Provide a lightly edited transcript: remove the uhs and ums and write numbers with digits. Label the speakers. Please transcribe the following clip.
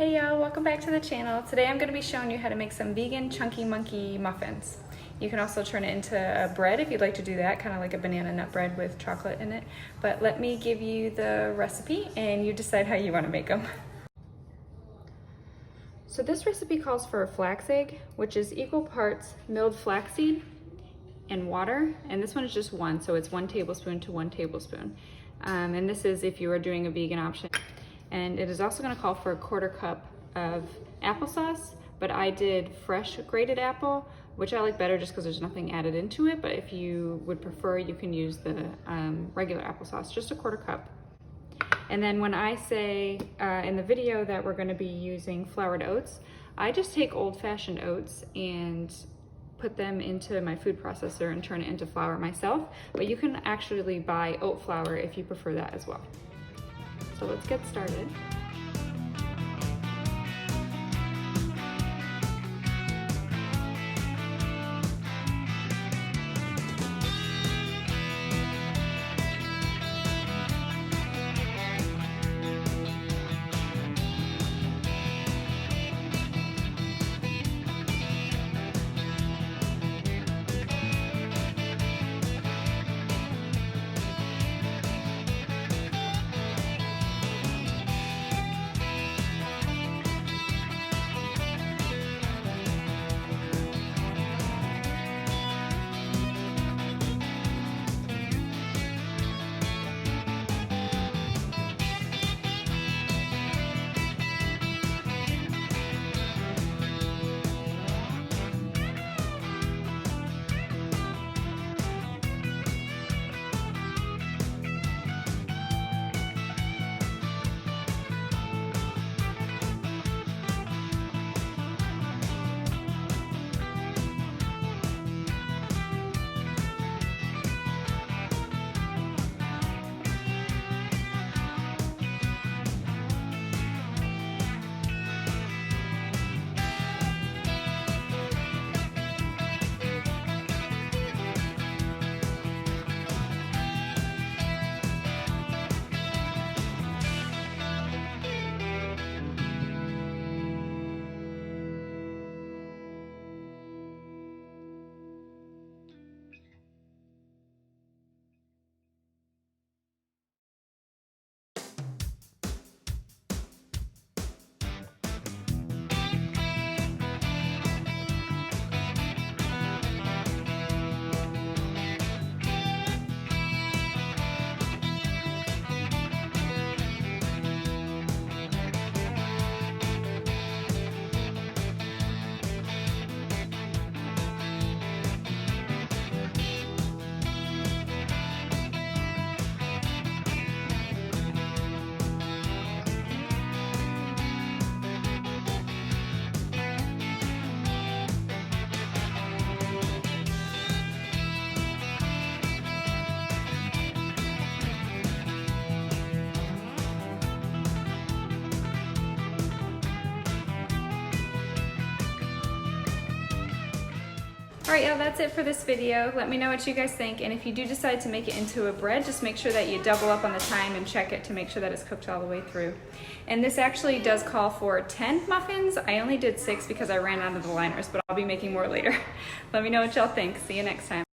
Speaker 1: Hey y'all, welcome back to the channel. Today I'm going to be showing you how to make some vegan chunky monkey muffins. You can also turn it into a bread if you'd like to do that, kind of like a banana nut bread with chocolate in it. But let me give you the recipe and you decide how you want to make them. So this recipe calls for a flax egg, which is equal parts milled flaxseed and water. And this one is just one, so it's 1 tablespoon to 1 tablespoon. And this is if you are doing a vegan option. And it is also going to call for a 1/4 cup of applesauce, but I did fresh grated apple, which I like better just because there's nothing added into it. But if you would prefer, you can use the regular applesauce, just a 1/4 cup. And then when I say in the video that we're going to be using floured oats, I just take old-fashioned oats and put them into my food processor and turn it into flour myself. But you can actually buy oat flour if you prefer that as well. So let's get started. All right, y'all, that's it for this video. Let me know what you guys think. And if you do decide to make it into a bread, just make sure that you double up on the time and check it to make sure that it's cooked all the way through. And this actually does call for 10 muffins. I only did 6 because I ran out of the liners, but I'll be making more later. Let me know what y'all think. See you next time.